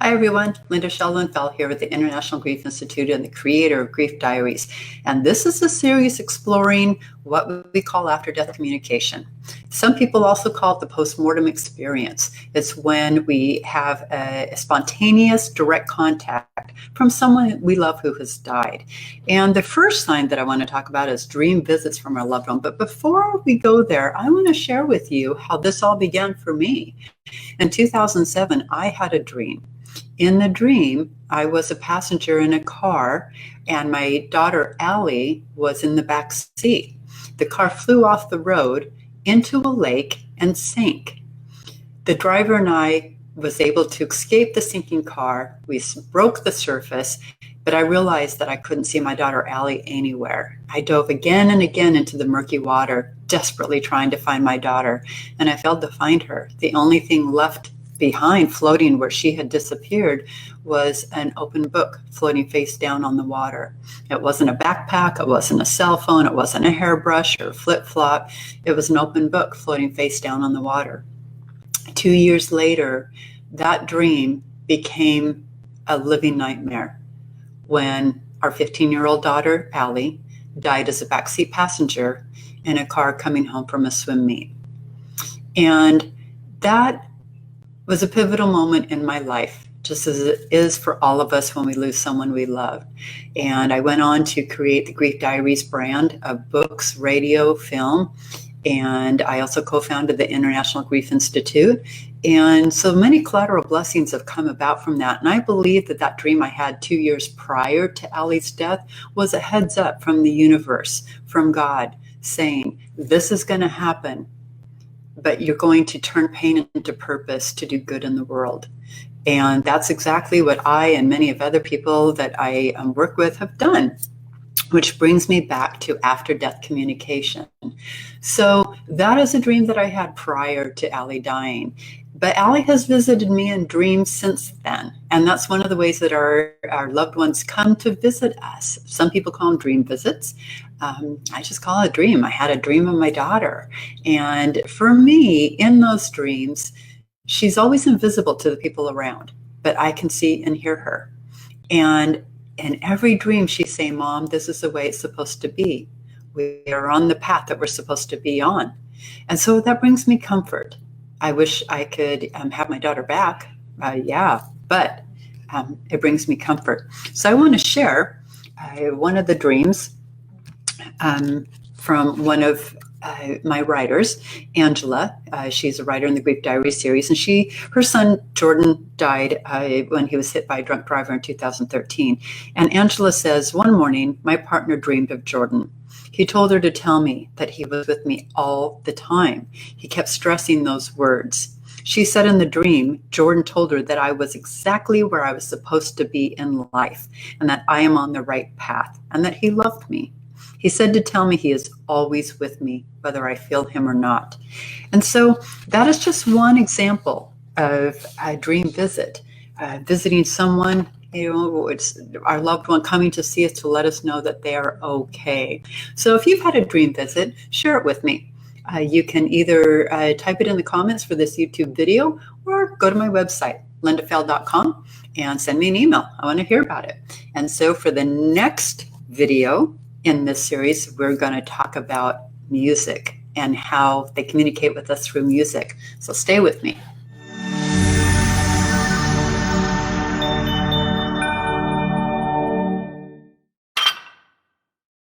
Hi everyone, Lynda Cheldelin here with the International Grief Institute and the creator of Grief Diaries. And this is a series exploring what we call after-death communication. Some people also call it the post-mortem experience. It's when we have a spontaneous direct contact from someone we love who has died. And the first sign that I want to talk about is dream visits from our loved one. But before we go there, I want to share with you how this all began for me. In 2007, I had a dream. In the dream, I was a passenger in a car, and my daughter, Allie, was in the back seat. The car flew off the road into a lake and sank. The driver and I was able to escape the sinking car. We broke the surface, but I realized that I couldn't see my daughter, Allie, anywhere. I dove again and again into the murky water, desperately trying to find my daughter, and I failed to find her. The only thing left behind, floating where she had disappeared, was an open book floating face down on the water. It wasn't a backpack, it wasn't a cell phone, it wasn't a hairbrush or a flip-flop. It was an open book floating face down on the water. 2 years later, that dream became a living nightmare when our 15-year-old daughter, Allie, died as a backseat passenger in a car coming home from a swim meet. And that was a pivotal moment in my life, just as it is for all of us when we lose someone we love. And I went on to create the Grief Diaries brand of books, radio, film, and I also co-founded the International Grief Institute. And so many collateral blessings have come about from that. And I believe that that dream I had 2 years prior to Allie's death was a heads up from the universe, from God, saying, this is going to happen, but you're going to turn pain into purpose to do good in the world. And that's exactly what I and many of other people that I work with have done, which brings me back to after-death communication. So that is a dream that I had prior to Allie dying. But Allie has visited me in dreams since then. And that's one of the ways that our loved ones come to visit us. Some people call them dream visits. I just call it a dream. I had a dream of my daughter. And for me, in those dreams, she's always invisible to the people around, but I can see and hear her. And in every dream, she's saying, Mom, this is the way it's supposed to be. We are on the path that we're supposed to be on. And so that brings me comfort. I wish I could have my daughter back. But it brings me comfort. So I want to share one of the dreams from one of my writers, Angela. She's a writer in the Grief Diaries series, and her son Jordan died when he was hit by a drunk driver in 2013. And Angela says, one morning, my partner dreamed of Jordan. He told her to tell me that he was with me all the time. He kept stressing those words. She said in the dream, Jordan told her that I was exactly where I was supposed to be in life, and that I am on the right path, and that he loved me. He said to tell me he is always with me, whether I feel him or not. And so that is just one example of a dream visit, visiting someone, it's our loved one coming to see us to let us know that they are okay. So if you've had a dream visit, share it with me. You can either type it in the comments for this YouTube video or go to my website, lindafeld.com, and send me an email. I want to hear about it. And so for the next video in this series, we're going to talk about music and how they communicate with us through music. So stay with me.